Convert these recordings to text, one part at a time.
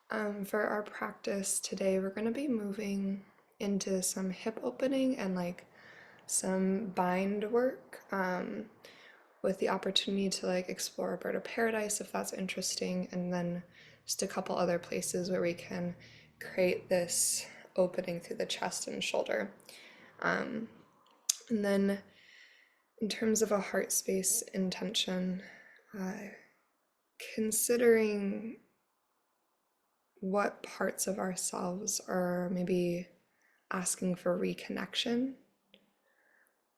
For our practice today, we're going to be moving into some hip opening and like some bind work with the opportunity to like explore a bird of paradise if that's interesting, and then just a couple other places where we can create this opening through the chest and shoulder. And then in terms of a heart space intention, considering what parts of ourselves are maybe asking for reconnection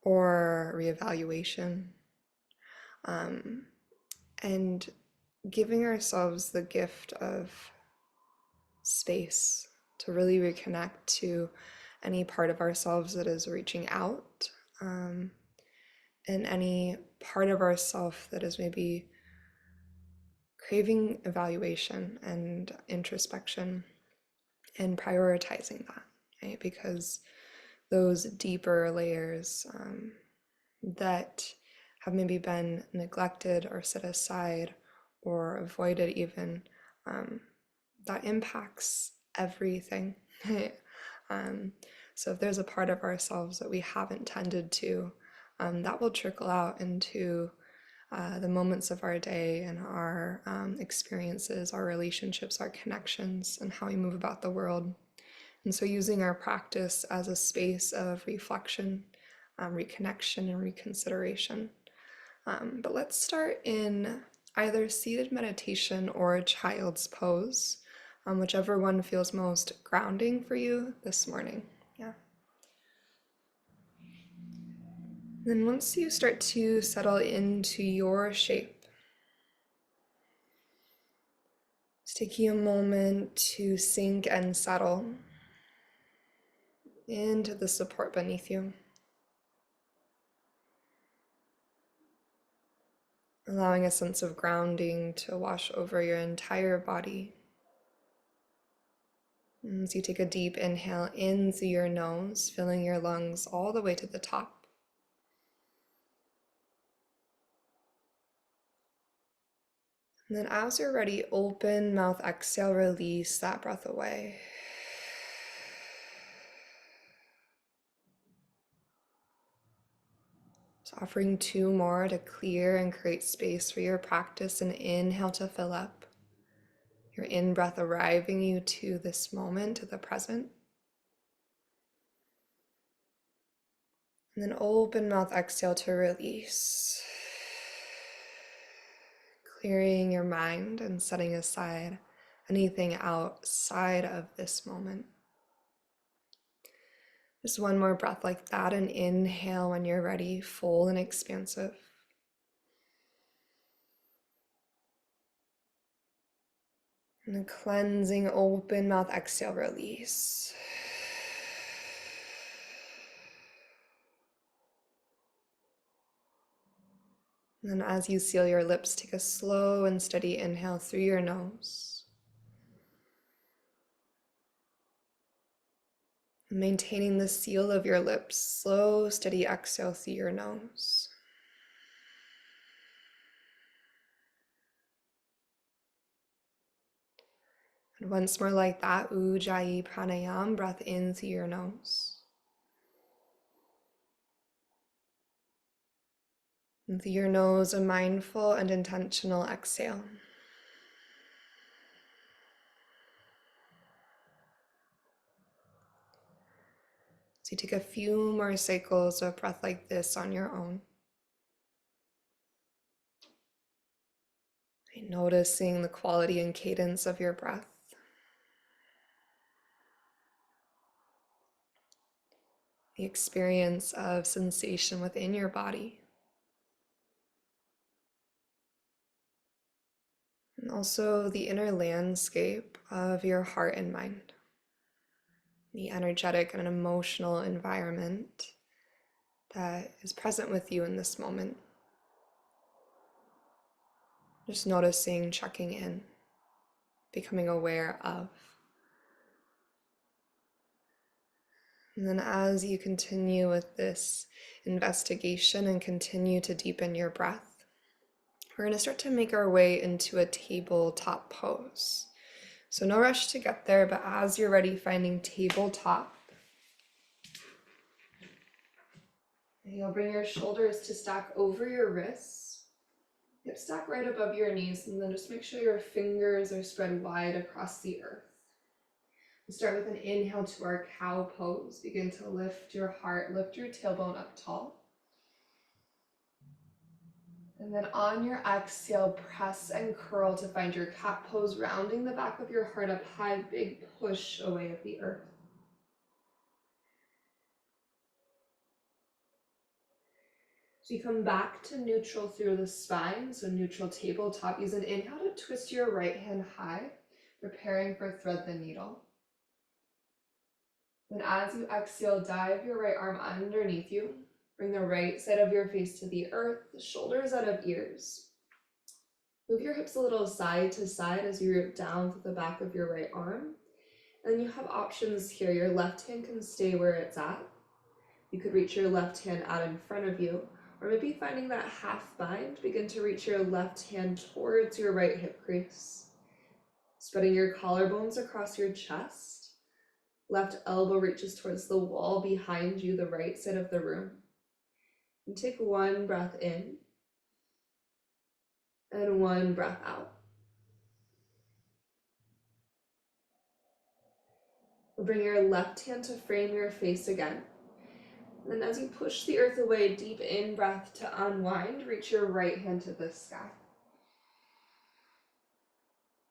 or reevaluation, and giving ourselves the gift of space to really reconnect to any part of ourselves that is reaching out, and any part of ourself that is maybe craving evaluation and introspection, and prioritizing that, right? Because those deeper layers that have maybe been neglected or set aside or avoided even, that impacts everything. So if there's a part of ourselves that we haven't tended to, that will trickle out into the moments of our day and our experiences, our relationships, our connections, and how we move about the world. And so using our practice as a space of reflection, reconnection, and reconsideration. But let's start in either seated meditation or child's pose, whichever one feels most grounding for you this morning. Yeah. Then once you start to settle into your shape, just taking a moment to sink and settle into the support beneath you. Allowing a sense of grounding to wash over your entire body. As you take a deep inhale in through your nose, filling your lungs all the way to the top. And then as you're ready, open mouth, exhale, release that breath away. So offering two more to clear and create space for your practice. And inhale to fill up. Your in-breath arriving you to this moment, to the present. And then open mouth, exhale to release. Clearing your mind and setting aside anything outside of this moment. Just one more breath like that, and inhale when you're ready, full and expansive. And a cleansing, open mouth, exhale, release. And then as you seal your lips, take a slow and steady inhale through your nose. Maintaining the seal of your lips, slow, steady exhale through your nose. And once more like that, Ujjayi Pranayam, breath in through your nose. And through your nose, a mindful and intentional exhale. So you take a few more cycles of breath like this on your own. Noticing the quality and cadence of your breath. The experience of sensation within your body. And also the inner landscape of your heart and mind. The energetic and emotional environment that is present with you in this moment. Just noticing, checking in, becoming aware of. And then as you continue with this investigation and continue to deepen your breath, we're going to start to make our way into a tabletop pose. So no rush to get there, but as you're ready, finding tabletop. And you'll bring your shoulders to stack over your wrists. Hips stack right above your knees, and then just make sure your fingers are spread wide across the earth. We'll start with an inhale to our cow pose. Begin to lift your heart, lift your tailbone up tall. And then on your exhale, press and curl to find your cat pose, rounding the back of your heart up high, big push away at the earth. So you come back to neutral through the spine, so neutral tabletop. Use an inhale to twist your right hand high, preparing for thread the needle. Then as you exhale, dive your right arm underneath you. Bring the right side of your face to the earth, the shoulders out of ears. Move your hips a little side to side as you root down through the back of your right arm. And then you have options here. Your left hand can stay where it's at. You could reach your left hand out in front of you, or maybe finding that half bind, begin to reach your left hand towards your right hip crease. Spreading your collarbones across your chest. Left elbow reaches towards the wall behind you, the right side of the room. And take one breath in and one breath out. Bring your left hand to frame your face again. And then as you push the earth away, deep in breath to unwind, reach your right hand to the sky.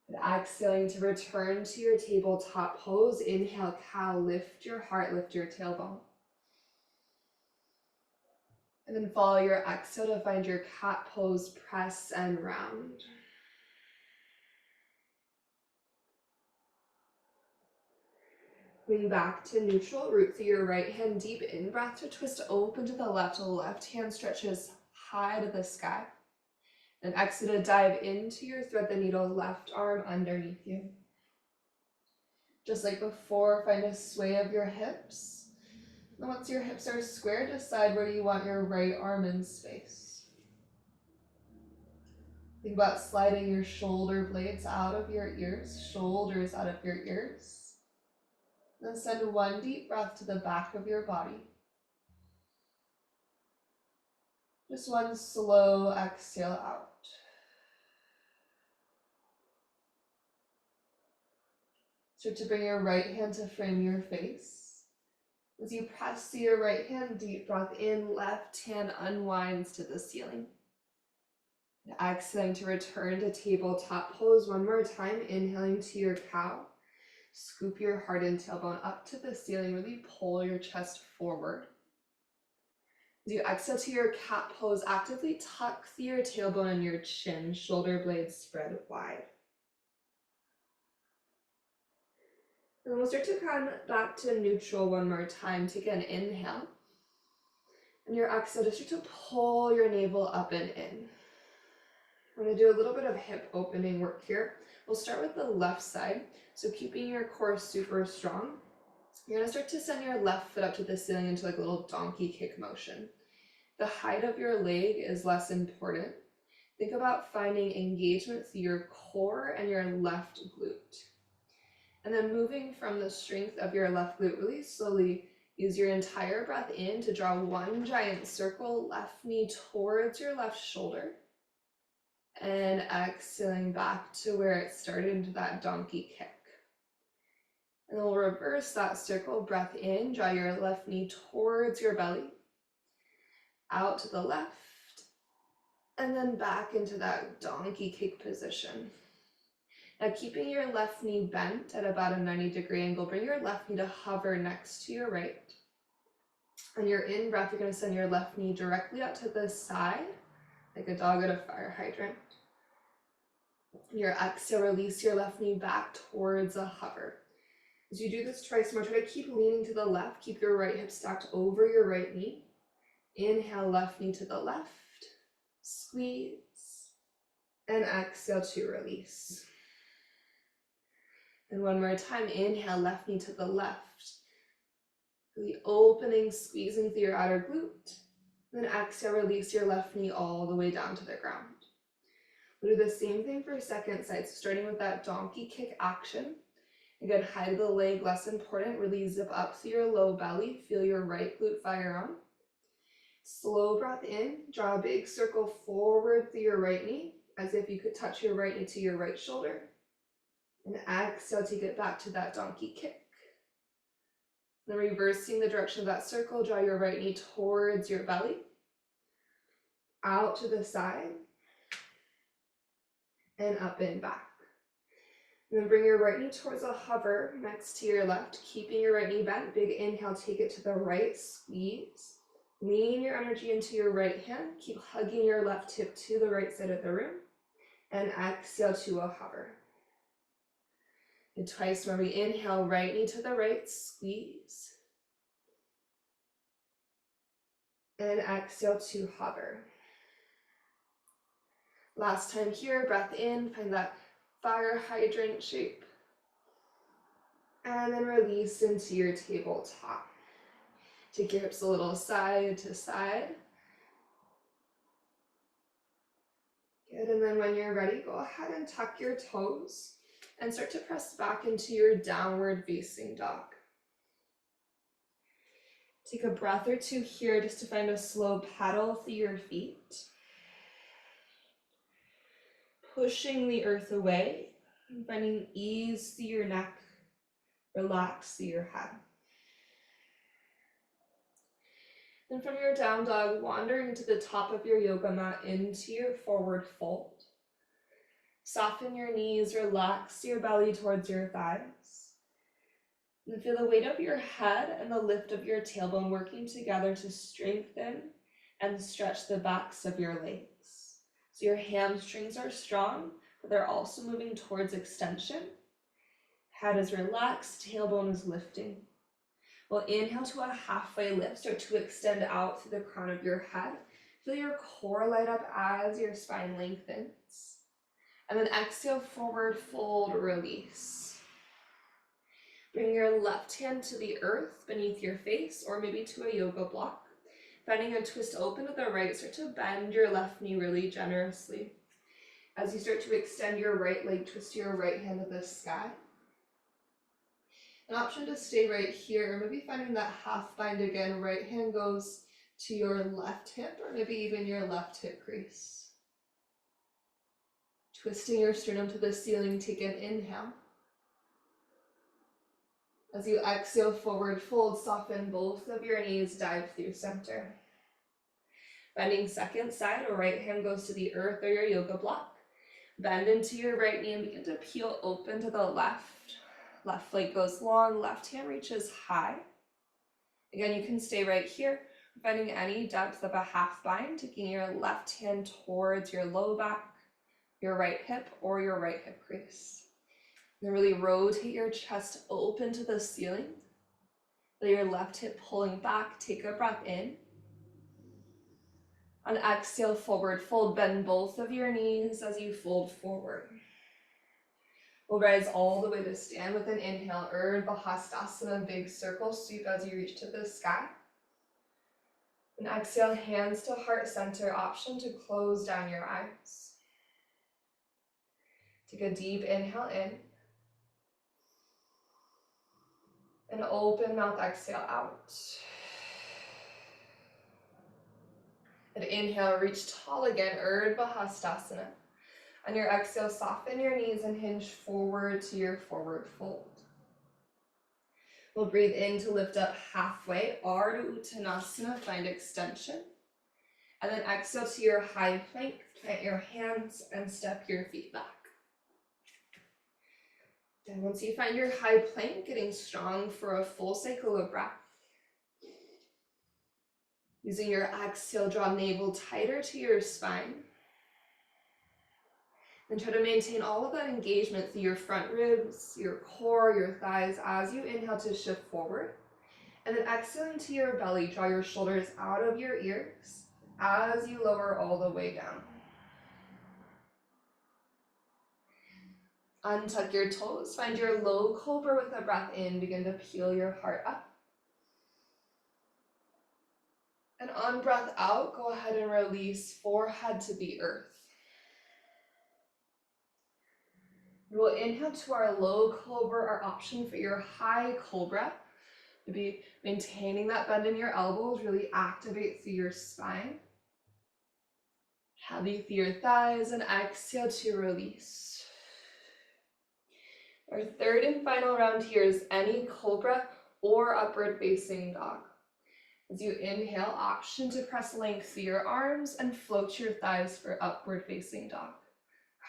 And exhaling to return to your tabletop pose. Inhale, cow, lift your heart, lift your tailbone. And then follow your exhale to find your cat pose, press and round. Coming back to neutral, root through your right hand, deep in breath to twist open to the left hand stretches high to the sky. And exhale to dive into your thread the needle, left arm underneath you. Just like before, find a sway of your hips. And once your hips are square, decide where you want your right arm in space. Think about sliding your shoulder blades out of your ears, shoulders out of your ears. Then send one deep breath to the back of your body. Just one slow exhale out. Start to bring your right hand to frame your face. As you press to your right hand, deep breath in, left hand unwinds to the ceiling. And exhaling to return to tabletop pose one more time, inhaling to your cow. Scoop your heart and tailbone up to the ceiling, really pull your chest forward. As you exhale to your cat pose, actively tuck through your tailbone and your chin, shoulder blades spread wide. And then we'll start to come back to neutral one more time. Take an inhale. And your exhale, just start to pull your navel up and in. We're going to do a little bit of hip opening work here. We'll start with the left side. So keeping your core super strong. You're going to start to send your left foot up to the ceiling into like a little donkey kick motion. The height of your leg is less important. Think about finding engagement through your core and your left glute. And then moving from the strength of your left glute, really slowly use your entire breath in to draw one giant circle, left knee towards your left shoulder. And exhaling back to where it started, into that donkey kick. And then we'll reverse that circle, breath in, draw your left knee towards your belly. Out to the left. And then back into that donkey kick position. Now keeping your left knee bent at about a 90-degree angle, bring your left knee to hover next to your right. On your in-breath, you're going to send your left knee directly out to the side, like a dog at a fire hydrant. Your exhale, release your left knee back towards a hover. As you do this twice more, try to keep leaning to the left. Keep your right hip stacked over your right knee. Inhale, left knee to the left. Squeeze. And exhale to release. And one more time, inhale, left knee to the left. Really opening, squeezing through your outer glute. Then exhale, release your left knee all the way down to the ground. We'll do the same thing for second side. So starting with that donkey kick action. Again, height of the leg, less important. Really zip up through your low belly. Feel your right glute fire on. Slow breath in. Draw a big circle forward through your right knee, as if you could touch your right knee to your right shoulder. And exhale, take it back to that donkey kick. Then reversing the direction of that circle, draw your right knee towards your belly. Out to the side. And up and back. And then bring your right knee towards a hover next to your left, keeping your right knee bent. Big inhale, take it to the right, squeeze. Lean your energy into your right hand. Keep hugging your left hip to the right side of the room. And exhale to a hover. And twice more. We inhale, right knee to the right, squeeze. And exhale to hover. Last time here, breath in, find that fire hydrant shape. And then release into your tabletop. Take your hips a little side to side. Good, and then when you're ready, go ahead and tuck your toes and start to press back into your downward facing dog. Take a breath or two here just to find a slow pedal through your feet. Pushing the earth away and finding ease through your neck, relax through your head. Then from your down dog, wandering to the top of your yoga mat into your forward fold. Soften your knees, relax your belly towards your thighs. And feel the weight of your head and the lift of your tailbone working together to strengthen and stretch the backs of your legs. So your hamstrings are strong, but they're also moving towards extension. Head is relaxed, tailbone is lifting. We'll inhale to a halfway lift, start to extend out through the crown of your head. Feel your core light up as your spine lengthens. And then exhale, forward fold, release. Bring your left hand to the earth beneath your face, or maybe to a yoga block. Finding a twist open to the right, start to bend your left knee really generously. As you start to extend your right leg, twist your right hand to the sky. An option to stay right here, or maybe finding that half bind again. Right hand goes to your left hip, or maybe even your left hip crease. Twisting your sternum to the ceiling, take an inhale. As you exhale, forward fold, soften both of your knees, dive through center. Bending second side, or right hand goes to the earth or your yoga block. Bend into your right knee and begin to peel open to the left. Left leg goes long, left hand reaches high. Again, you can stay right here, finding any depth of a half bind, taking your left hand towards your low back, your right hip, or your right hip crease. Then really rotate your chest open to the ceiling. Feel your left hip pulling back, take a breath in. On exhale, forward fold, bend both of your knees as you fold forward. We'll rise all the way to stand with an inhale, Urdhva Hastasana, big circle, sweep as you reach to the sky. And exhale, hands to heart center, option to close down your eyes. Take a deep inhale in. And open mouth, exhale out. And inhale, reach tall again, Urdhva Hastasana. On your exhale, soften your knees and hinge forward to your forward fold. We'll breathe in to lift up halfway, Ardha Uttanasana, find extension. And then exhale to your high plank, plant your hands and step your feet back. Then once you find your high plank, getting strong for a full cycle of breath. Using your exhale, draw navel tighter to your spine. And try to maintain all of that engagement through your front ribs, your core, your thighs as you inhale to shift forward. And then exhale into your belly, draw your shoulders out of your ears as you lower all the way down. Untuck your toes, find your low cobra with a breath in, begin to peel your heart up. And on breath out, go ahead and release forehead to the earth. We'll inhale to our low cobra, our option for your high cobra. To be maintaining that bend in your elbows, really activate through your spine. Heavy through your thighs, and exhale to release. Our third and final round here is any cobra or upward facing dog. As you inhale, option to press length through your arms and float your thighs for upward facing dog.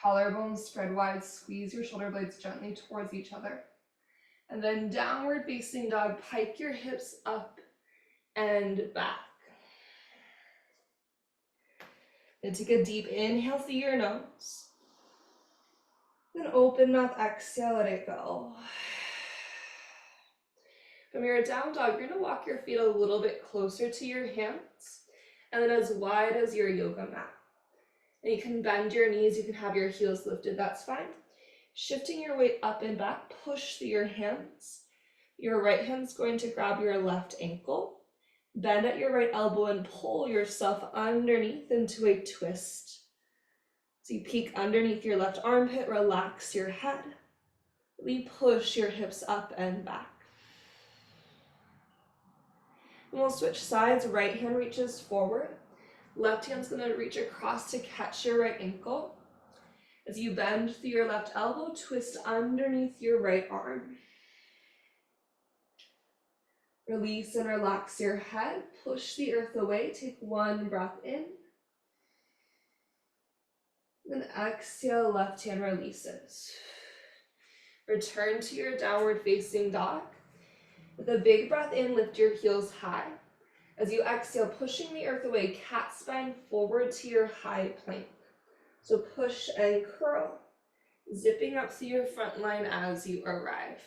Collarbones spread wide, squeeze your shoulder blades gently towards each other. And then downward facing dog, pike your hips up and back. And take a deep inhale through your nose. Then open mouth, exhale, let it go. From your down dog, you're gonna walk your feet a little bit closer to your hands and then as wide as your yoga mat. And you can bend your knees, you can have your heels lifted, that's fine. Shifting your weight up and back, push through your hands. Your right hand's going to grab your left ankle, bend at your right elbow and pull yourself underneath into a twist. So you peek underneath your left armpit, relax your head. Really push your hips up and back. And we'll switch sides. Right hand reaches forward. Left hand's gonna reach across to catch your right ankle. As you bend through your left elbow, twist underneath your right arm. Release and relax your head. Push the earth away. Take one breath in. Then exhale, left hand releases. Return to your downward facing dog. With a big breath in, lift your heels high. As you exhale, pushing the earth away, cat spine forward to your high plank. So push and curl, zipping up through your front line as you arrive.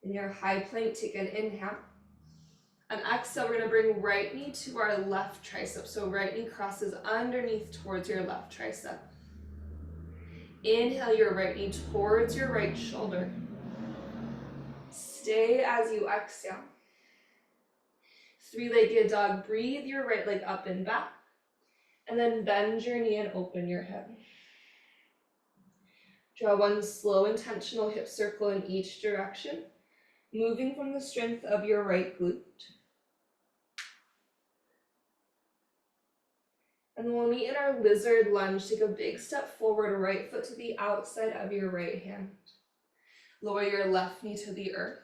In your high plank, take an inhale. And exhale, we're gonna bring right knee to our left tricep. So right knee crosses underneath towards your left tricep. Inhale your right knee towards your right shoulder. Stay as you exhale. Three-legged dog, breathe your right leg up and back. And then bend your knee and open your hip. Draw one slow, intentional hip circle in each direction, moving from the strength of your right glute. And then we'll meet in our lizard lunge. Take a big step forward, right foot to the outside of your right hand. Lower your left knee to the earth.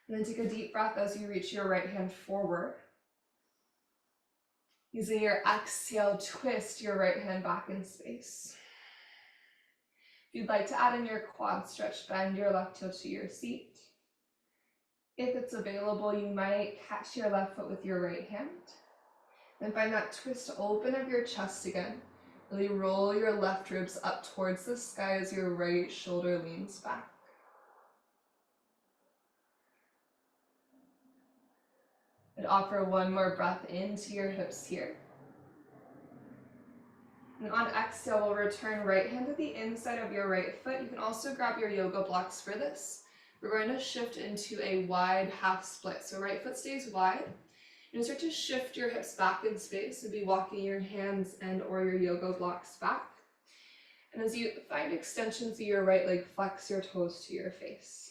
And then take a deep breath as you reach your right hand forward. Using your exhale, twist your right hand back in space. If you'd like to add in your quad stretch, bend your left heel to your seat. If it's available, you might catch your left foot with your right hand. Then find that twist open of your chest again. Really roll your left ribs up towards the sky as your right shoulder leans back. And offer one more breath into your hips here. And on exhale, we'll return right hand to the inside of your right foot. You can also grab your yoga blocks for this. We're going to shift into a wide half split. So right foot stays wide. And start to shift your hips back in space. So be walking your hands and or your yoga blocks back. And as you find extensions of your right leg, flex your toes to your face.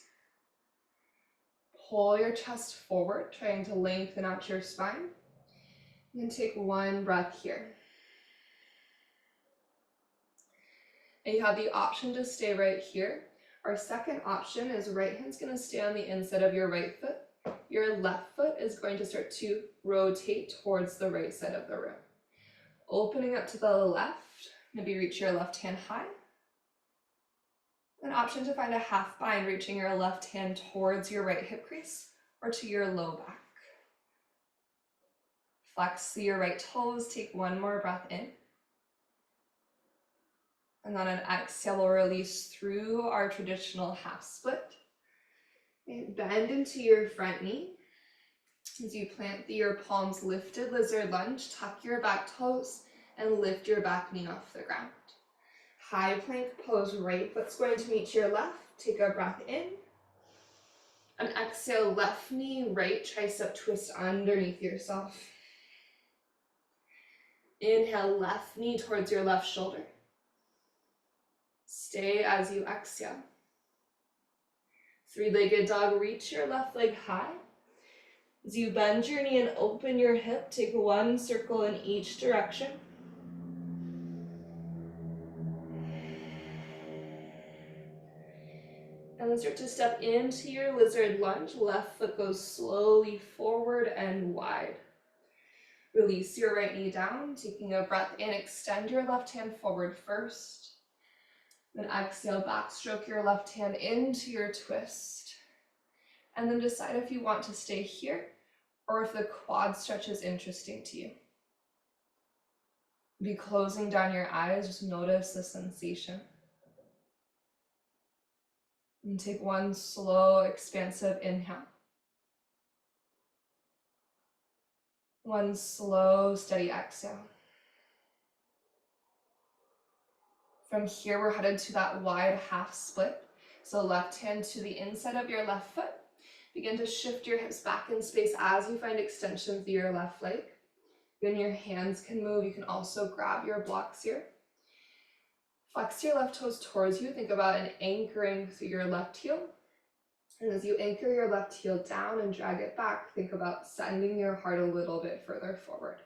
Pull your chest forward, trying to lengthen out your spine. And take one breath here. And you have the option to stay right here. Our second option is right hand's gonna stay on the inside of your right foot. Your left foot is going to start to rotate towards the right side of the room. Opening up to the left, maybe reach your left hand high. An option to find a half bind, reaching your left hand towards your right hip crease or to your low back. Flex your right toes, take one more breath in. And on an exhale, we'll release through our traditional half split. And bend into your front knee. As you plant your palms lifted, lizard lunge, tuck your back toes and lift your back knee off the ground. High plank pose, right foot's going to meet your left. Take a breath in. And exhale, left knee, right tricep twist underneath yourself. Inhale, left knee towards your left shoulder. Stay as you exhale. Three-legged dog, reach your left leg high. As you bend your knee and open your hip, take one circle in each direction. And then start to step into your lizard lunge. Left foot goes slowly forward and wide. Release your right knee down, taking a breath in. Extend your left hand forward first. Then exhale, backstroke your left hand into your twist. And then decide if you want to stay here or if the quad stretch is interesting to you. Be closing down your eyes, just notice the sensation. And take one slow, expansive inhale. One slow, steady exhale. From here, we're headed to that wide half split. So left hand to the inside of your left foot. Begin to shift your hips back in space as you find extension through your left leg. Then your hands can move. You can also grab your blocks here. Flex your left toes towards you. Think about an anchoring through your left heel. And as you anchor your left heel down and drag it back, think about sending your heart a little bit further forward.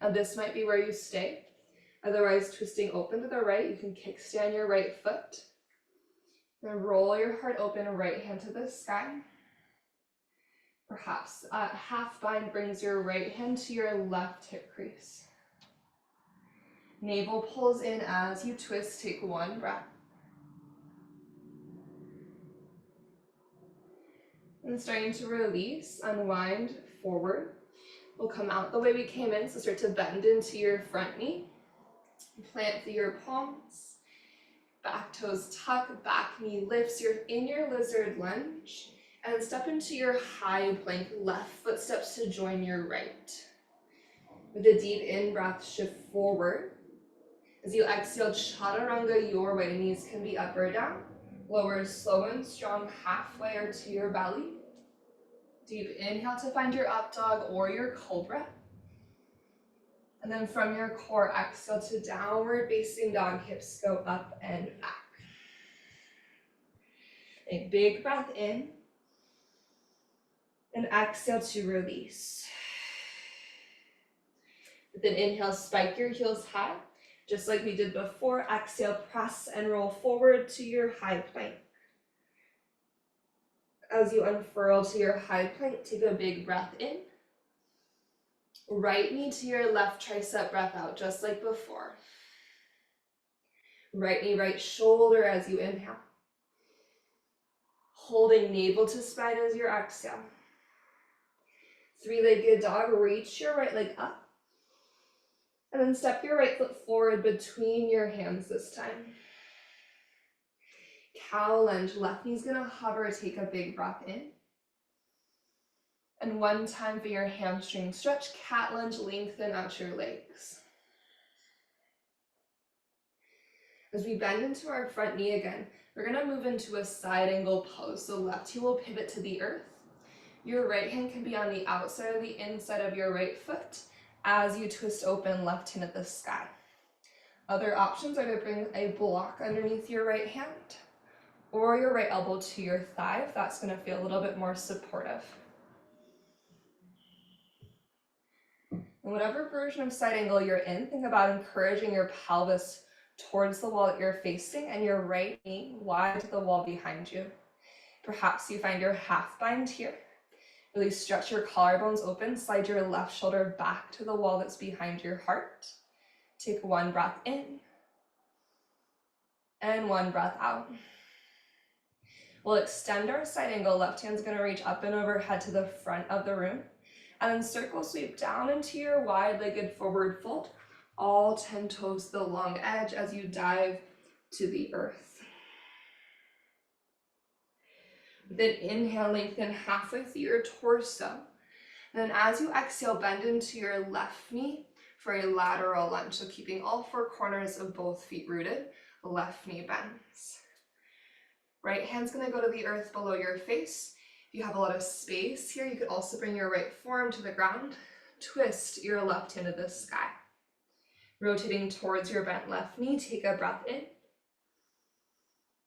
Now this might be where you stay. Otherwise, twisting open to the right, you can kickstand your right foot. Then roll your heart open, right hand to the sky. Perhaps half bind brings your right hand to your left hip crease. Navel pulls in as you twist, take one breath. And starting to release, unwind forward. We'll come out the way we came in, so start to bend into your front knee. Plant through your palms. Back toes tuck, back knee lifts. You're in your lizard lunge. And step into your high plank. Left foot steps to join your right. With a deep in-breath, shift forward. As you exhale, chaturanga your way. Knees can be up or down. Lower slow and strong halfway or to your belly. Deep inhale to find your up dog or your cobra. And then from your core, exhale to downward facing dog. Hips go up and back. A big breath in. And exhale to release. With an inhale, spike your heels high. Just like we did before, exhale, press and roll forward to your high plank. As you unfurl to your high plank, take a big breath in. Right knee to your left tricep, breath out, just like before. Right knee, right shoulder as you inhale. Holding navel to spine as your exhale. Three-legged dog, reach your right leg up. And then step your right foot forward between your hands this time. Cow lunge, left knee's gonna hover, take a big breath in. And one time for your hamstring stretch, cat lunge, lengthen out your legs. As we bend into our front knee again, we're gonna move into a side angle pose. So left heel will pivot to the earth. Your right hand can be on the outside or the inside of your right foot as you twist open left hand at the sky. Other options are to bring a block underneath your right hand or your right elbow to your thigh if that's gonna feel a little bit more supportive. And whatever version of side angle you're in, think about encouraging your pelvis towards the wall that you're facing and your right knee wide to the wall behind you. Perhaps you find your half bind here. Really stretch your collarbones open, slide your left shoulder back to the wall that's behind your heart. Take one breath in and one breath out. We'll extend our side angle. Left hand's gonna reach up and overhead to the front of the room. And then circle sweep down into your wide-legged forward fold. All 10 toes to the long edge as you dive to the earth. Then inhale, lengthen halfway through your torso. And then as you exhale, bend into your left knee for a lateral lunge. So keeping all four corners of both feet rooted, left knee bends. Right hand's gonna go to the earth below your face. If you have a lot of space here, you could also bring your right forearm to the ground. Twist your left hand to the sky. Rotating towards your bent left knee, take a breath in.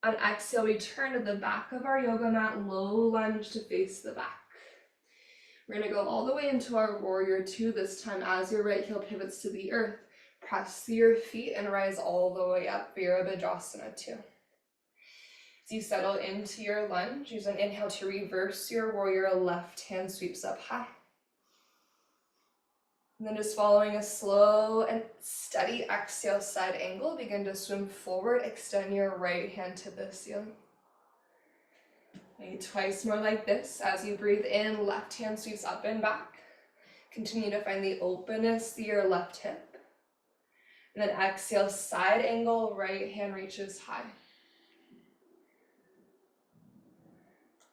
On exhale, we turn to the back of our yoga mat, low lunge to face the back. We're going to go all the way into our warrior two this time as your right heel pivots to the earth. Press through your feet and rise all the way up, Virabhadrasana 2. As you settle into your lunge, use an inhale to reverse your warrior, left hand sweeps up high. And then just following a slow and steady exhale, side angle, begin to swim forward, extend your right hand to the ceiling. Maybe twice more like this. As you breathe in, left hand sweeps up and back. Continue to find the openness through your left hip. And then exhale, side angle, right hand reaches high.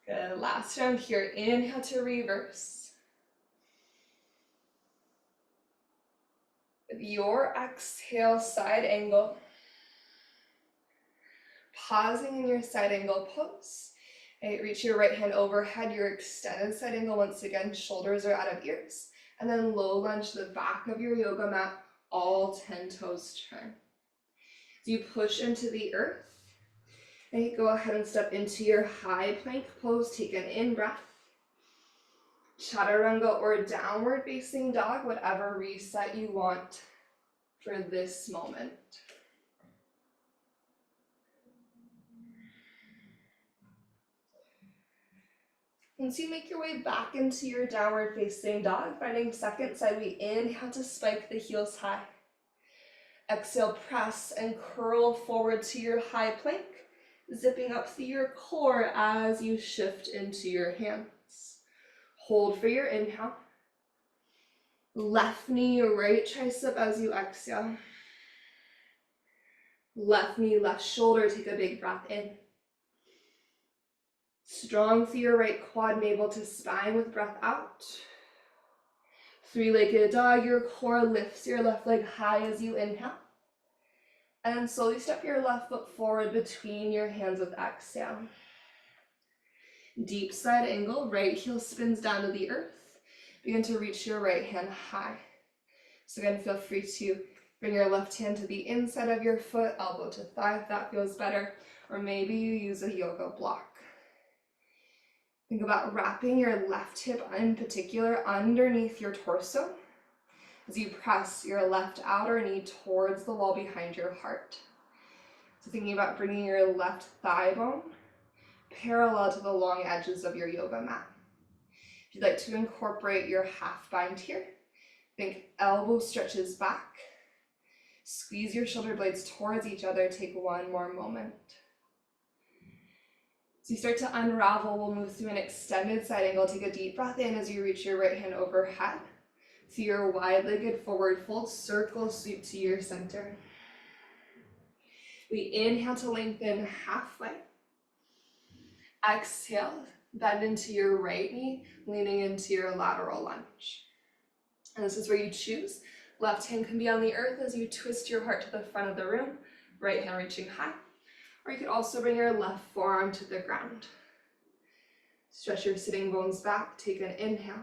Good, last round here. Inhale to reverse. With your exhale, side angle. Pausing in your side angle pose. Okay, reach your right hand overhead, your extended side angle once again, shoulders are out of ears. And then low lunge to the back of your yoga mat, all 10 toes turn. As you push into the earth, okay, go ahead and step into your high plank pose, take an in-breath. Chaturanga or downward facing dog, whatever reset you want for this moment. Once you make your way back into your downward facing dog, finding second side, we inhale to spike the heels high. Exhale, press and curl forward to your high plank, zipping up through your core as you shift into your hands. Hold for your inhale. Left knee, right tricep as you exhale. Left knee, left shoulder, take a big breath in. Strong through your right quad, navel to spine with breath out. Three-legged dog, your core lifts your left leg high as you inhale. And then slowly step your left foot forward between your hands with exhale. Deep side angle, right heel spins down to the earth. Begin to reach your right hand high. So again, feel free to bring your left hand to the inside of your foot, elbow to thigh if that feels better, or maybe you use a yoga block. Think about wrapping your left hip in particular underneath your torso as you press your left outer knee towards the wall behind your heart. So thinking about bringing your left thigh bone parallel to the long edges of your yoga mat. If you'd like to incorporate your half bind here, think elbow stretches back. Squeeze your shoulder blades towards each other. Take one more moment. As you start to unravel, we'll move through an extended side angle. Take a deep breath in as you reach your right hand overhead. Through your wide-legged forward fold, circle sweep to your center. We inhale to lengthen halfway. Exhale, bend into your right knee, leaning into your lateral lunge. And this is where you choose. Left hand can be on the earth as you twist your heart to the front of the room, right hand reaching high. Or you could also bring your left forearm to the ground. Stretch your sitting bones back, take an inhale.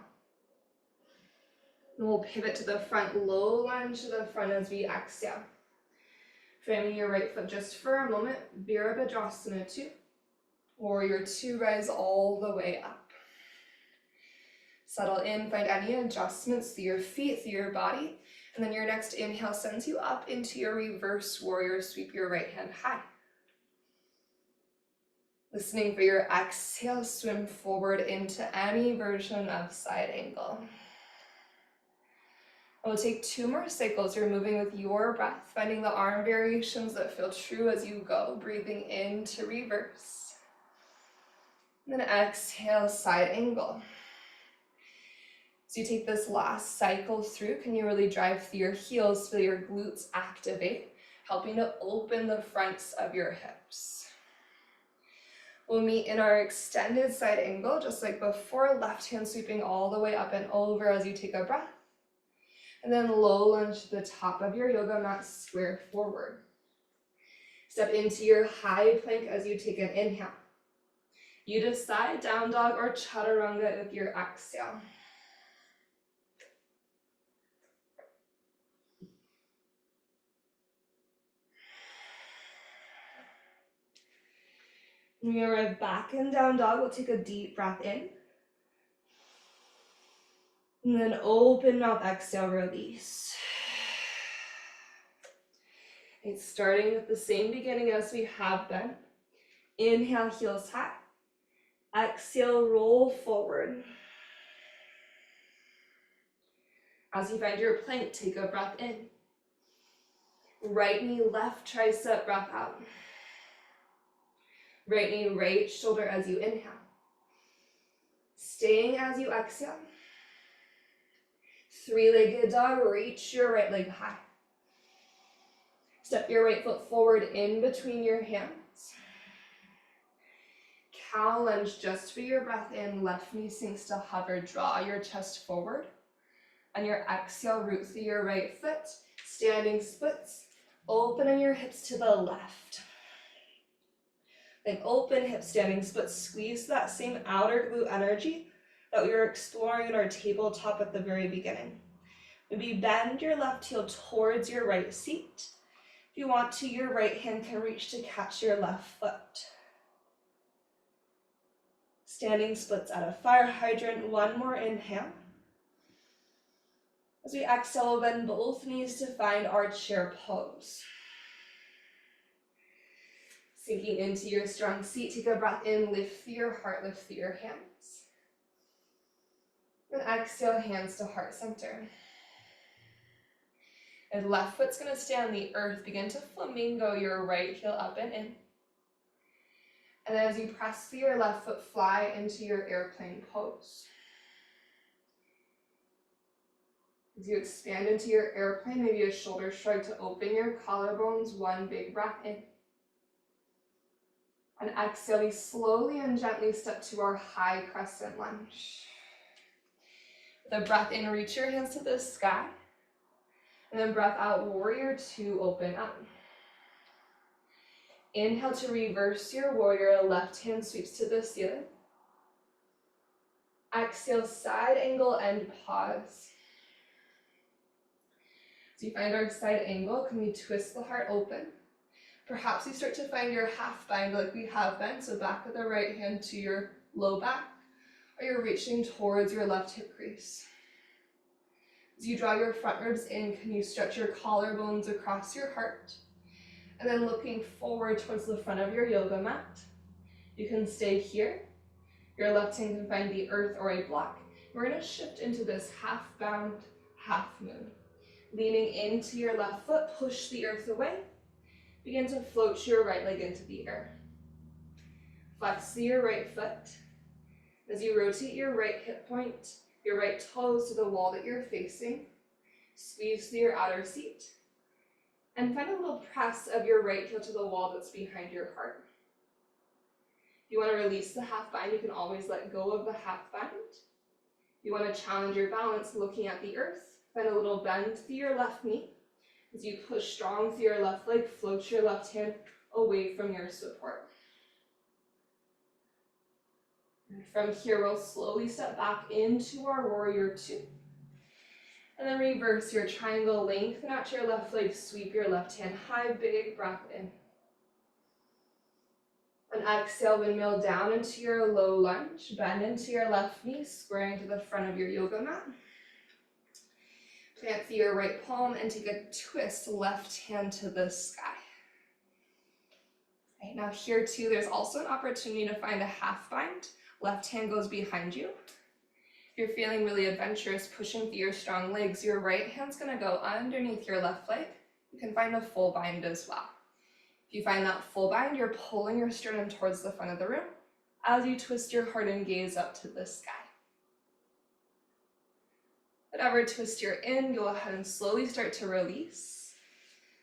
And we'll pivot to the front, low lunge to the front as we exhale. Framing your right foot just for a moment, Virabhadrasana 2. Warrior 2, rise all the way up. Settle in, find any adjustments through your feet, through your body. And then your next inhale sends you up into your reverse warrior, sweep your right hand high. Listening for your exhale, swim forward into any version of side angle. We'll take 2 more cycles. You're moving with your breath, finding the arm variations that feel true as you go, breathing in to reverse. And then exhale, side angle. So you take this last cycle through, can you really drive through your heels, feel your glutes activate, helping to open the fronts of your hips. We'll meet in our extended side angle, just like before, left hand sweeping all the way up and over as you take a breath. And then low lunge to the top of your yoga mat, square forward. Step into your high plank as you take an inhale. You decide, down dog or chaturanga with your exhale. When we arrive back in down dog, we'll take a deep breath in. And then open mouth, exhale, release. It's starting with the same beginning as we have been. Inhale, heels high. Exhale, roll forward. As you find your plank, take a breath in. Right knee, left tricep, breath out. Right knee, right shoulder as you inhale. Staying as you exhale. Three-legged dog, reach your right leg high. Step your right foot forward in between your hands. Cow lunge just for your breath in. Left knee sinks to hover. Draw your chest forward. On your exhale, root through your right foot. Standing splits. Opening your hips to the left. Then open hip standing splits. Squeeze that same outer glute energy that we were exploring in our tabletop at the very beginning. Maybe bend your left heel towards your right seat. If you want to, your right hand can reach to catch your left foot. Standing splits at a fire hydrant. One more inhale. As we exhale, bend both knees to find our chair pose. Sinking into your strong seat, take a breath in, lift through your heart, lift through your hands. And exhale, hands to heart center. And left foot's gonna stay on the earth. Begin to flamingo your right heel up and in. And then as you press through your left foot, fly into your airplane pose. As you expand into your airplane, maybe a shoulder shrug to open your collarbones. One big breath in. And exhale, we slowly and gently step to our high crescent lunge. With a breath in, reach your hands to the sky. And then breath out, warrior two, open up. Inhale to reverse your warrior, left hand sweeps to the ceiling. Exhale, side angle and pause. As you find our side angle, can we twist the heart open? Perhaps you start to find your half bind like we have been, so back with the right hand to your low back, or you're reaching towards your left hip crease. As you draw your front ribs in, can you stretch your collarbones across your heart? And then looking forward towards the front of your yoga mat. You can stay here. Your left hand can find the earth or a block. We're going to shift into this half bound, half moon. Leaning into your left foot, push the earth away. Begin to float your right leg into the air. Flex your right foot. As you rotate your right hip point, your right toes to the wall that you're facing. Squeeze through your outer seat. And find a little press of your right heel to the wall that's behind your heart. If you want to release the half bind, you can always let go of the half bind. If you want to challenge your balance, looking at the earth, find a little bend through your left knee. As you push strong through your left leg, float your left hand away from your support. And from here, we'll slowly step back into our warrior two. And then reverse your triangle, lengthen out your left leg, sweep your left hand high, big breath in. And exhale, windmill down into your low lunge, bend into your left knee, squaring to the front of your yoga mat. Plant through your right palm and take a twist, left hand to the sky. Right, now here too, there's also an opportunity to find a half bind. Left hand goes behind you. If you're feeling really adventurous, pushing through your strong legs, your right hand's gonna go underneath your left leg. You can find a full bind as well. If you find that full bind, you're pulling your sternum towards the front of the room as you twist your heart and gaze up to the sky. Whatever twist you're in, go ahead and slowly start to release.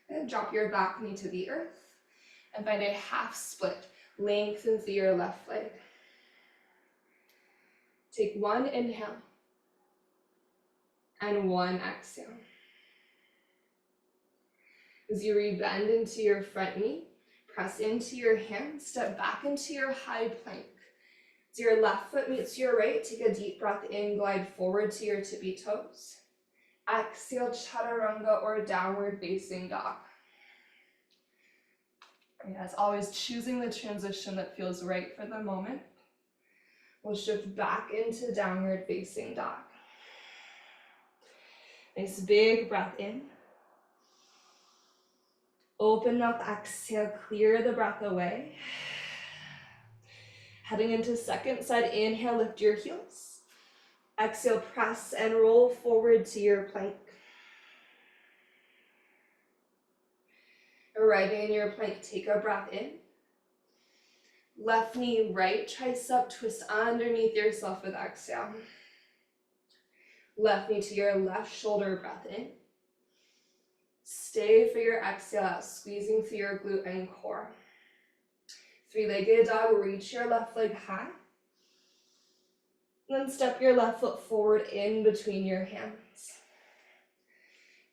And drop your back knee to the earth and find a half split. Lengthen through your left leg. Take one inhale and one exhale. As you rebend into your front knee, press into your hands, step back into your high plank. As your left foot meets your right, take a deep breath in, glide forward to your tippy toes. Exhale, chaturanga or downward facing dog. And as always, choosing the transition that feels right for the moment. We'll shift back into downward facing dog. Nice big breath in. Open mouth, exhale, clear the breath away. Heading into second side, inhale, lift your heels. Exhale, press and roll forward to your plank. Arriving in your plank, take a breath in. Left knee, right tricep, twist underneath yourself with exhale. Left knee to your left shoulder, breath in. Stay for your exhale out, squeezing through your glute and core. Three-legged dog, reach your left leg high. Then step your left foot forward in between your hands.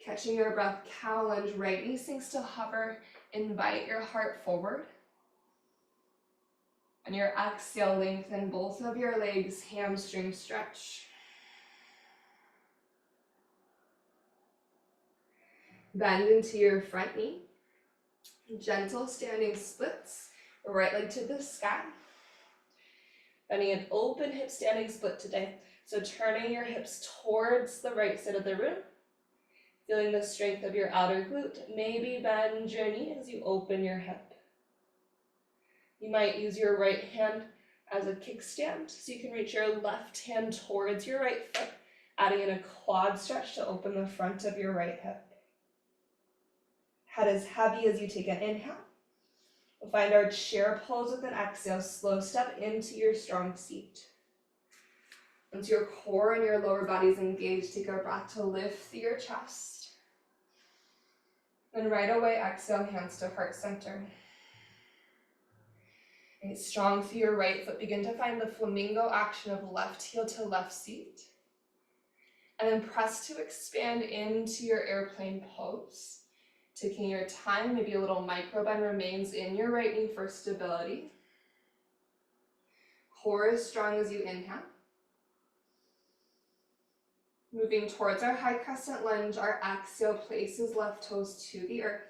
Catching your breath, cow lunge, right knee sinks to hover. Invite your heart forward. And your exhale, lengthen both of your legs, hamstring stretch. Bend into your front knee. Gentle standing splits, right leg to the sky. Bending an open hip standing split today. So turning your hips towards the right side of the room. Feeling the strength of your outer glute. Maybe bend your knee as you open your hip. You might use your right hand as a kickstand, so you can reach your left hand towards your right foot, adding in a quad stretch to open the front of your right hip. Head as heavy as you take an inhale. We'll find our chair pose with an exhale. Slow step into your strong seat. Once your core and your lower body is engaged, take a breath to lift through your chest. Then right away, exhale, hands to heart center. And strong through your right foot. Begin to find the flamingo action of left heel to left seat. And then press to expand into your airplane pose. Taking your time, maybe a little micro bend remains in your right knee for stability. Core as strong as you inhale. Moving towards our high crescent lunge, our exhale places left toes to the earth.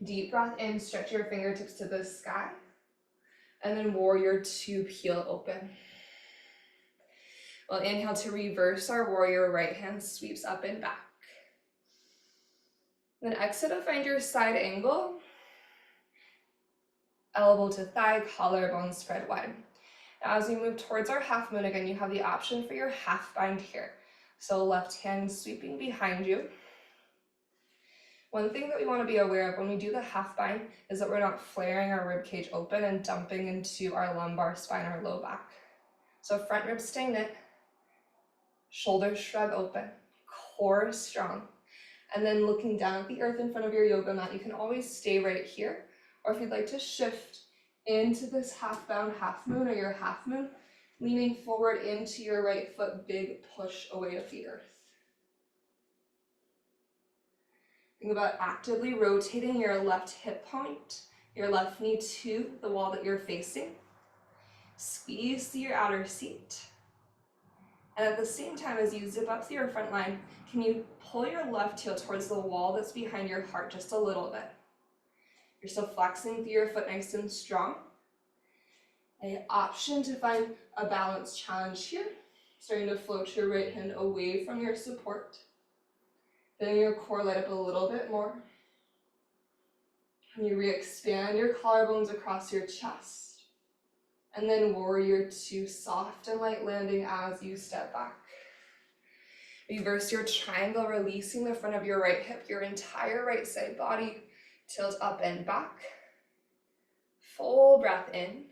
Deep breath in, stretch your fingertips to the sky. And then warrior two, peel open. We'll inhale to reverse our warrior, right hand sweeps up and back. Then exhale to find your side angle. Elbow to thigh, collarbone spread wide. Now as we move towards our half moon, again, you have the option for your half bind here. So left hand sweeping behind you. One thing that we want to be aware of when we do the half bind is that we're not flaring our rib cage open and dumping into our lumbar spine or low back. So front ribs stay knit, shoulders shrug open, core strong. And then looking down at the earth in front of your yoga mat, you can always stay right here. Or if you'd like to shift into this half bound half moon or your half moon, leaning forward into your right foot, big push away of the earth. Think about actively rotating your left hip point, your left knee to the wall that you're facing. Squeeze through your outer seat. And at the same time as you zip up through your front line, can you pull your left heel towards the wall that's behind your heart just a little bit? You're still flexing through your foot nice and strong. An option to find a balance challenge here. Starting to float your right hand away from your support. Feeling your core light up a little bit more. And you re-expand your collarbones across your chest. And then warrior two, soft and light landing as you step back. Reverse your triangle, releasing the front of your right hip, your entire right side body. Tilt up and back. Full breath in.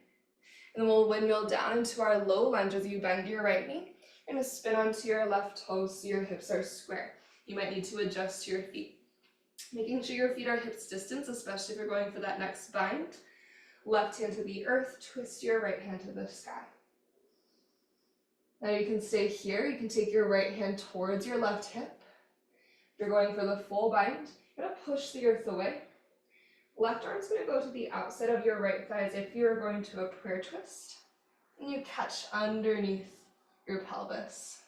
And then we'll windmill down into our low lunge as you bend your right knee. You're going to spin onto your left toes so your hips are square. You might need to adjust your feet. Making sure your feet are hips distance, especially if you're going for that next bind. Left hand to the earth, twist your right hand to the sky. Now you can stay here. You can take your right hand towards your left hip. If you're going for the full bind, you're going to push the earth away. Left arm's going to go to the outside of your right thigh as if you're going to a prayer twist. And you catch underneath your pelvis.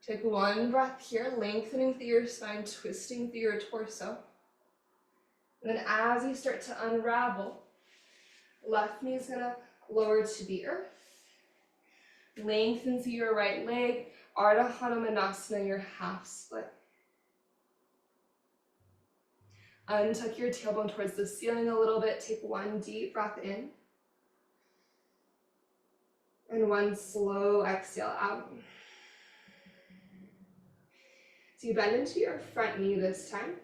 Take one breath here, lengthening through your spine, twisting through your torso. And then as you start to unravel, left knee is gonna lower to the earth. Lengthen through your right leg, Ardha Hanumanasana, your half split. Untuck your tailbone towards the ceiling a little bit. Take one deep breath in. And one slow exhale out. So you bend into your front knee this time.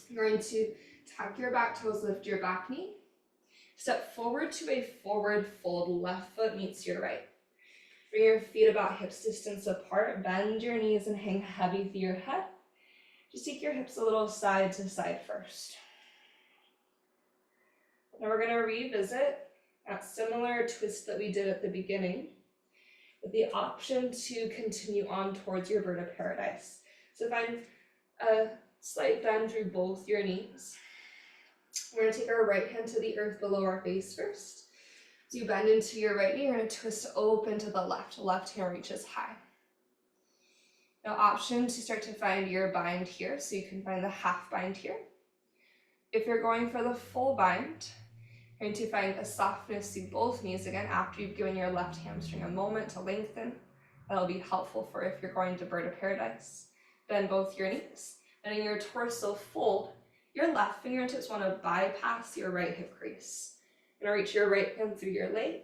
You're going to tuck your back toes, lift your back knee. Step forward to a forward fold. Left foot meets your right. Bring your feet about hips distance apart. Bend your knees and hang heavy through your head. Just take your hips a little side to side first. Now we're going to revisit that similar twist that we did at the beginning, with the option to continue on towards your bird of paradise. So find a slight bend through both your knees. We're going to take our right hand to the earth below our face first. So you bend into your right knee, you're going to twist open to the left. Left hand reaches high. Now option to start to find your bind here, so you can find the half bind here. If you're going for the full bind, you're going to find a softness through both knees again after you've given your left hamstring a moment to lengthen. That'll be helpful for if you're going to bird of paradise. Bend both your knees. And in your torso fold, your left fingertips want to bypass your right hip crease. You're going to reach your right hand through your leg.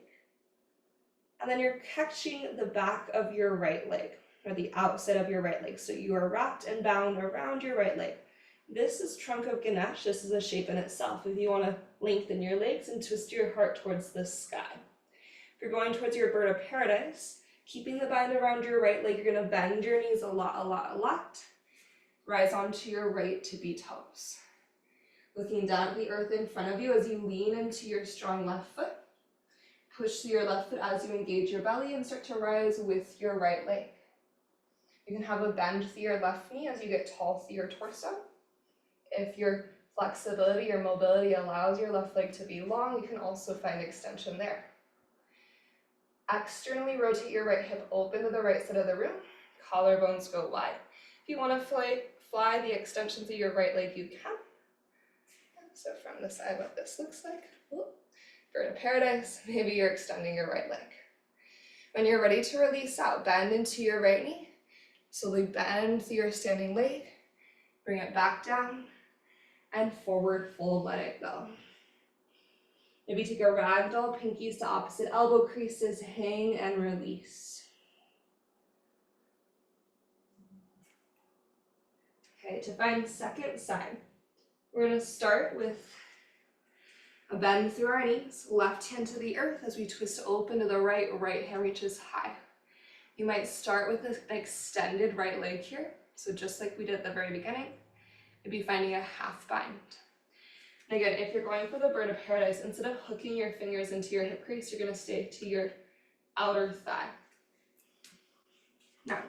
And then you're catching the back of your right leg, or the outside of your right leg. So you are wrapped and bound around your right leg. This is trunk of Ganesh. This is a shape in itself. If you want to lengthen your legs and twist your heart towards the sky. If you're going towards your bird of paradise, keeping the bind around your right leg, you're going to bend your knees a lot. Rise onto your right tippy toes. Looking down at the earth in front of you as you lean into your strong left foot. Push through your left foot as you engage your belly and start to rise with your right leg. You can have a bend through your left knee as you get tall through your torso. If your flexibility or mobility allows your left leg to be long, you can also find extension there. Externally rotate your right hip open to the right side of the room. Collarbones go wide. If you want to fly the extension through your right leg, you can. So from the side, what this looks like. Bird of paradise, maybe you're extending your right leg. When you're ready to release out, bend into your right knee. Slowly bend through your standing leg. Bring it back down. And forward fold, let it go. Maybe take a ragdoll, pinkies to opposite elbow creases, hang and release. Okay, to find second side, we're going to start with a bend through our knees, left hand to the earth as we twist open to the right hand reaches high. You might start with an extended right leg here, so just like we did at the very beginning, maybe finding a half bind. And again, if you're going for the bird of paradise, instead of hooking your fingers into your hip crease, you're going to stay to your outer thigh. Now,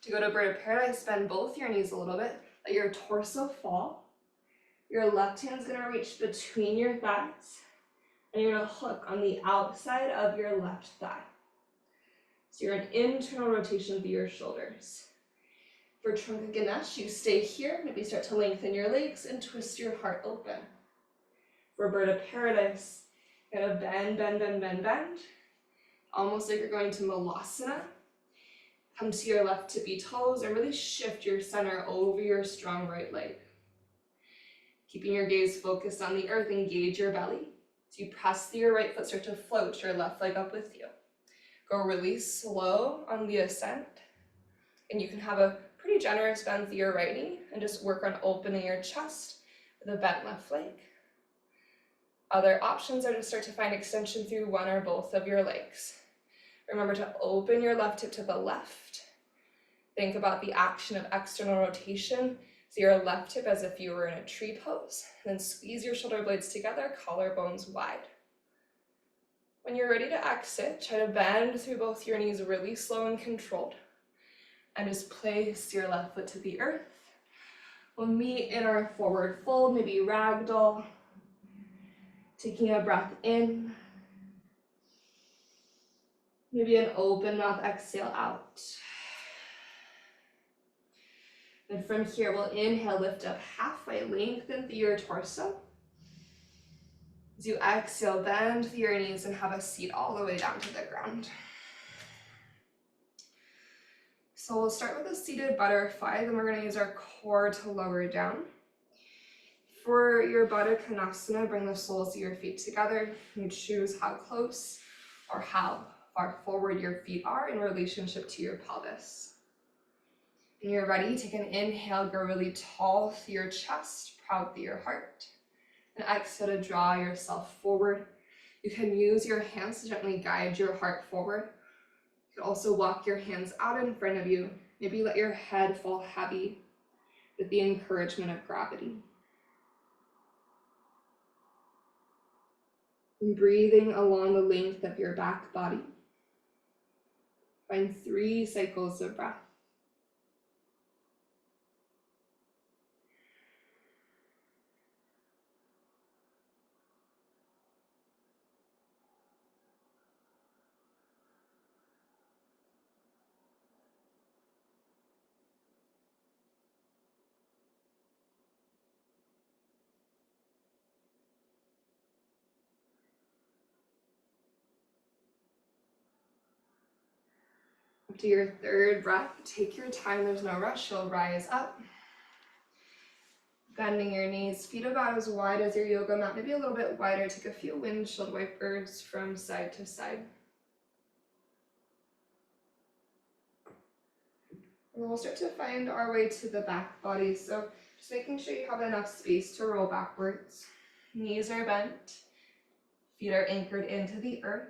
to go to bird of paradise, bend both your knees a little bit, let your torso fall. Your left hand's going to reach between your thighs, and you're going to hook on the outside of your left thigh. So you're an internal rotation through your shoulders. For trunk of Ganesh, you stay here, maybe start to lengthen your legs and twist your heart open. For bird of paradise, you're going to bend, almost like you're going to Malasana. Come to your left tippy toes and really shift your center over your strong right leg. Keeping your gaze focused on the earth, engage your belly. So you press through your right foot, start to float your left leg up with you. Go really slow on the ascent. And you can have a pretty generous bend through your right knee and just work on opening your chest with a bent left leg. Other options are to start to find extension through one or both of your legs. Remember to open your left hip to the left. Think about the action of external rotation. So your left hip as if you were in a tree pose. And then squeeze your shoulder blades together, collarbones wide. When you're ready to exit, try to bend through both your knees really slow and controlled. And just place your left foot to the earth. We'll meet in our forward fold, maybe ragdoll. Taking a breath in. Maybe an open mouth exhale out. And from here, we'll inhale, lift up halfway, lengthen through your torso. As you exhale, bend through your knees and have a seat all the way down to the ground. So we'll start with a seated butterfly, then we're going to use our core to lower down. For your Baddha Konasana, bring the soles of your feet together. You choose how close or how far forward your feet are in relationship to your pelvis. When you're ready, take an inhale, grow really tall through your chest, proud through your heart. And exhale to draw yourself forward. You can use your hands to gently guide your heart forward. You can also walk your hands out in front of you. Maybe let your head fall heavy with the encouragement of gravity. And breathing along the length of your back body. Find 3 cycles of breath. After your 3rd breath, take your time, there's no rush, you'll rise up. Bending your knees, feet about as wide as your yoga mat, maybe a little bit wider. Take a few windshield wipers from side to side. And then we'll start to find our way to the back body. So just making sure you have enough space to roll backwards. Knees are bent, feet are anchored into the earth.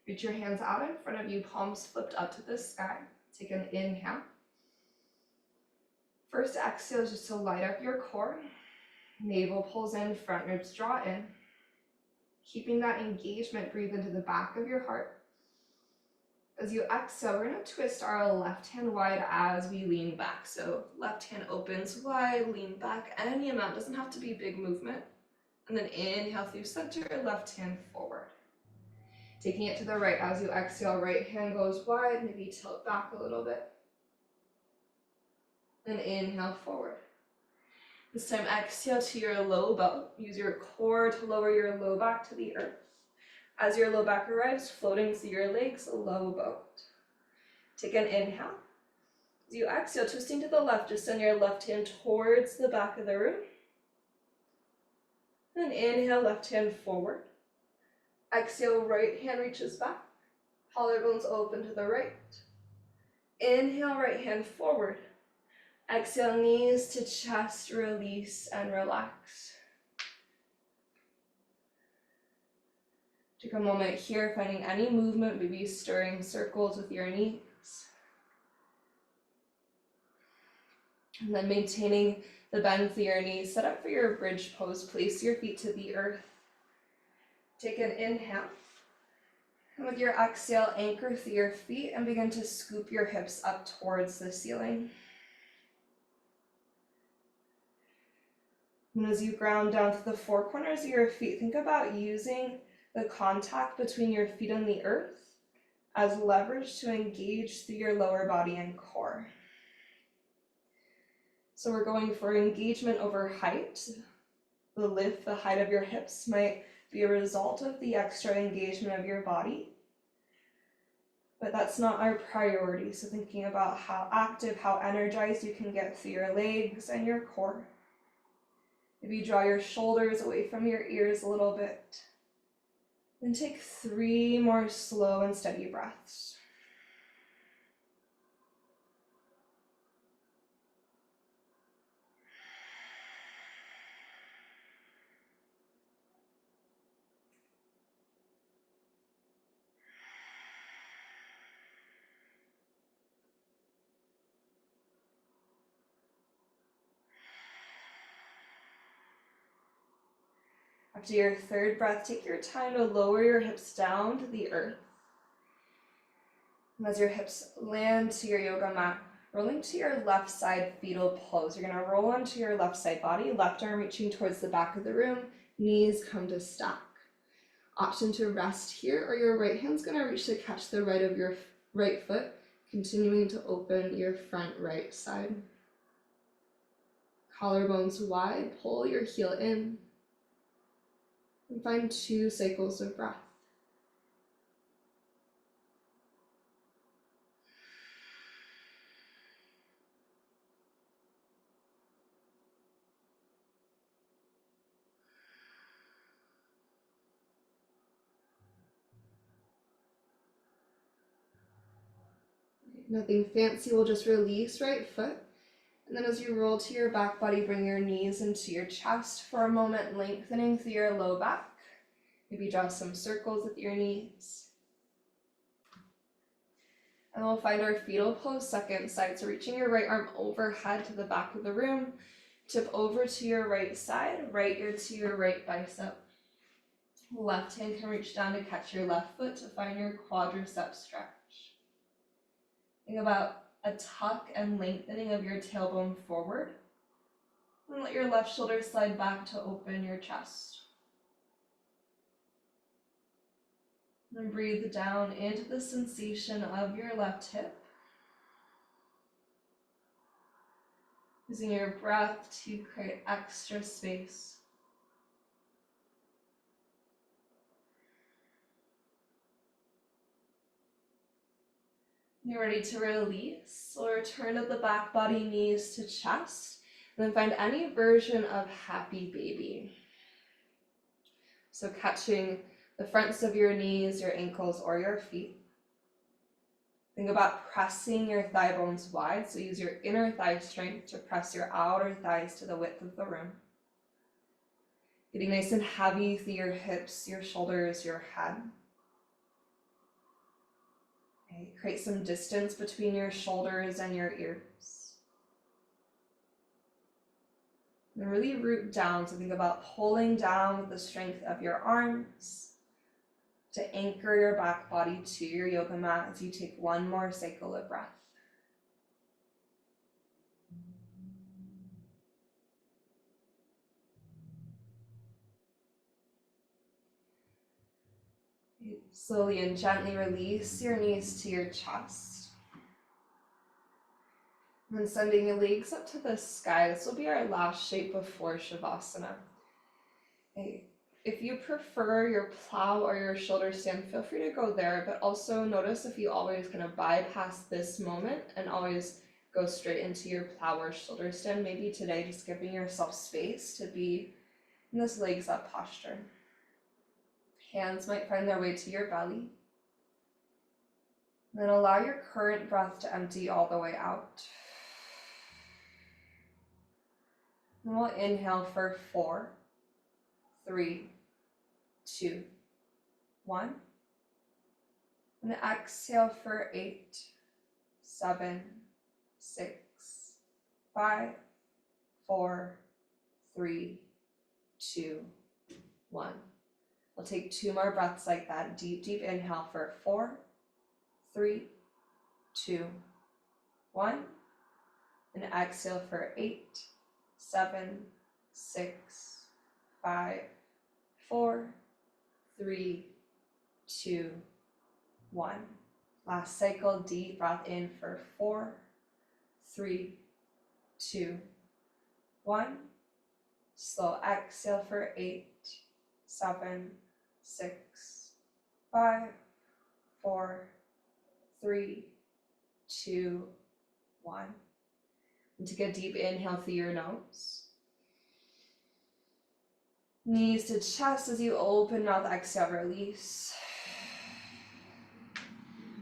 Reach your hands out in front of you, palms flipped up to the sky. Take an inhale. First exhale is just to light up your core. Navel pulls in, front ribs draw in. Keeping that engagement, breathe into the back of your heart. As you exhale, we're going to twist our left hand wide as we lean back. So left hand opens wide, lean back. Any amount, doesn't have to be big movement. And then inhale through center, left hand forward. Taking it to the right as you exhale, right hand goes wide, maybe tilt back a little bit. And inhale forward. This time exhale to your low bow. Use your core to lower your low back to the earth. As your low back arrives, floating through your legs, low boat. Take an inhale. As you exhale, twisting to the left, just send your left hand towards the back of the room. Then inhale, left hand forward. Exhale, right hand reaches back. Collarbones open to the right. Inhale, right hand forward. Exhale, knees to chest, release and relax. Take a moment here, finding any movement, maybe stirring circles with your knees. And then maintaining the bend through your knees, set up for your bridge pose, place your feet to the earth. Take an inhale. And with your exhale, anchor through your feet and begin to scoop your hips up towards the ceiling. And as you ground down to the 4 corners of your feet, think about using the contact between your feet and the earth as leverage to engage through your lower body and core. So we're going for engagement over height. The lift, the height of your hips might be a result of the extra engagement of your body, but that's not our priority. So thinking about how active, how energized you can get through your legs and your core. Maybe draw your shoulders away from your ears a little bit. Then take 3 more slow and steady breaths. After your 3rd breath, take your time to lower your hips down to the earth. And as your hips land to your yoga mat, rolling to your left side fetal pose. You're going to roll onto your left side body, left arm reaching towards the back of the room, knees come to stack. Option to rest here, or your right hand's going to reach to catch the right of your right foot, continuing to open your front right side. Collarbones wide, pull your heel in, and find 2 cycles of breath. Nothing fancy, we'll just release right foot. And then as you roll to your back body, bring your knees into your chest for a moment, lengthening through your low back. Maybe draw some circles with your knees. And we'll find our fetal pose, second side. So reaching your right arm overhead to the back of the room, tip over to your right side, right ear to your right bicep. Left hand can reach down to catch your left foot to find your quadricep stretch. Think about a tuck and lengthening of your tailbone forward. And let your left shoulder slide back to open your chest. And breathe down into the sensation of your left hip. Using your breath to create extra space. You're ready to release. So return to the back body, knees to chest, and then find any version of happy baby. So catching the fronts of your knees, your ankles, or your feet. Think about pressing your thigh bones wide, so use your inner thigh strength to press your outer thighs to the width of the room. Getting nice and heavy through your hips, your shoulders, your head. Okay, create some distance between your shoulders and your ears. And really root down, so think about pulling down with the strength of your arms to anchor your back body to your yoga mat as you take one more cycle of breath. Slowly and gently release your knees to your chest. And then sending your legs up to the sky. This will be our last shape before Shavasana. Okay. If you prefer your plow or your shoulder stand, feel free to go there, but also notice if you always kind of bypass this moment and always go straight into your plow or shoulder stand. Maybe today just giving yourself space to be in this legs up posture. Hands might find their way to your belly. Then allow your current breath to empty all the way out. And we'll inhale for 4, 3, 2, 1. And exhale for 8, 7, 6, 5, 4, 3, 2, 1. We'll take 2 more breaths like that. Deep, deep inhale for 4, 3, 2, 1. And exhale for 8, 7, 6, 5, 4, 3, 2, 1. Last cycle, deep breath in for 4, 3, 2, 1. Slow exhale for 8, 7, 6, 5, 4, 3, 2, 1. And take a deep inhale through your nose. Knees to chest as you open mouth, exhale, release.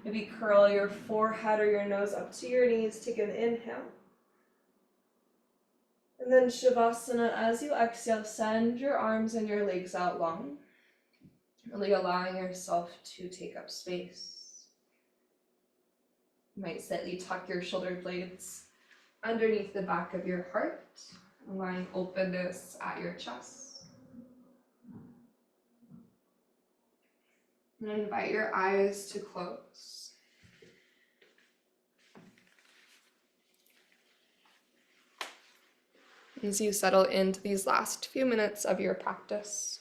Maybe curl your forehead or your nose up to your knees, take an inhale. And then Shavasana, as you exhale, send your arms and your legs out long, really allowing yourself to take up space. You might slightly tuck your shoulder blades underneath the back of your heart, allowing openness at your chest. And invite your eyes to close. As you settle into these last few minutes of your practice.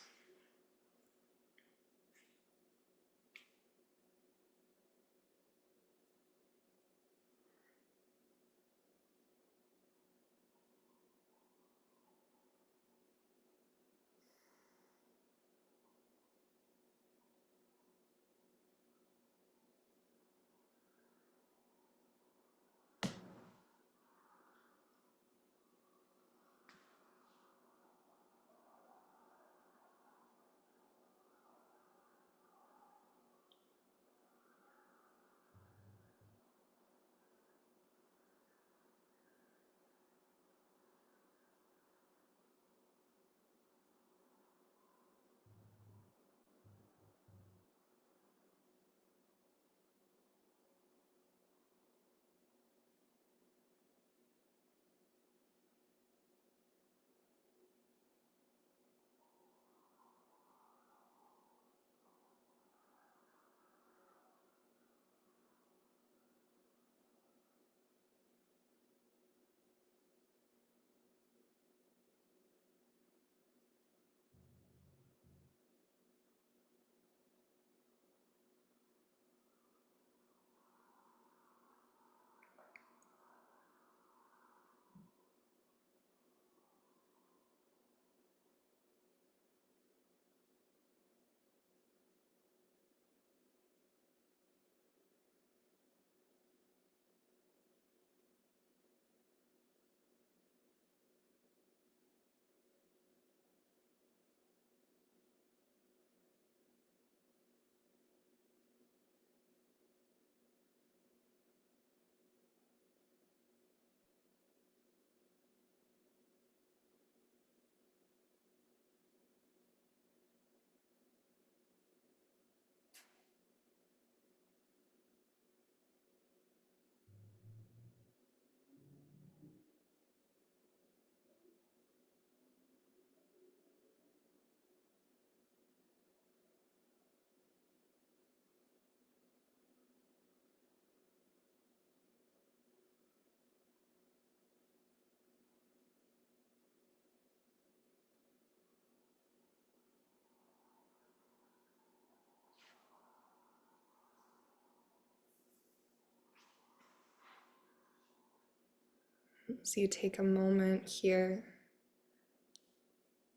So you take a moment here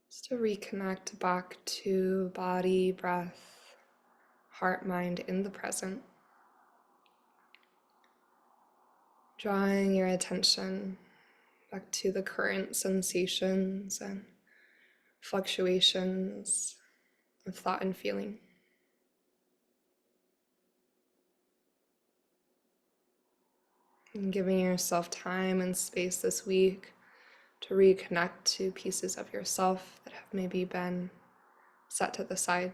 just to reconnect back to body, breath, heart, mind in the present. Drawing your attention back to the current sensations and fluctuations of thought and feeling. And giving yourself time and space this week to reconnect to pieces of yourself that have maybe been set to the side,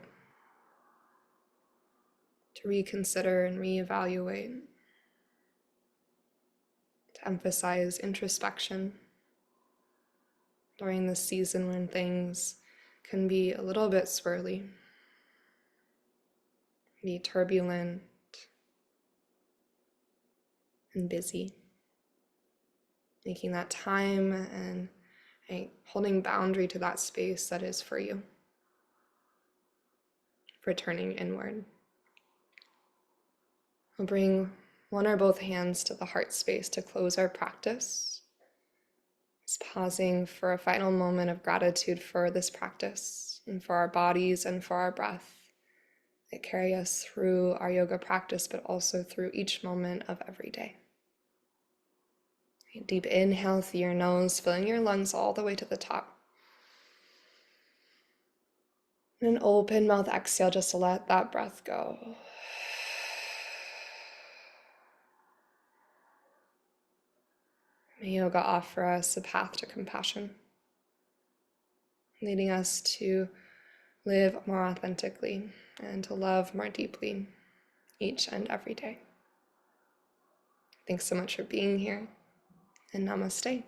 to reconsider and reevaluate, to emphasize introspection during this season when things can be a little bit swirly, be turbulent and busy. Making that time and holding boundary to that space that is for you, for turning inward. We'll bring one or both hands to the heart space to close our practice. Just pausing for a final moment of gratitude for this practice and for our bodies and for our breath that carry us through our yoga practice, but also through each moment of every day. Deep inhale through your nose, filling your lungs all the way to the top. And an open mouth exhale just to let that breath go. May yoga offer us a path to compassion, leading us to live more authentically and to love more deeply each and every day. Thanks so much for being here, and namaste.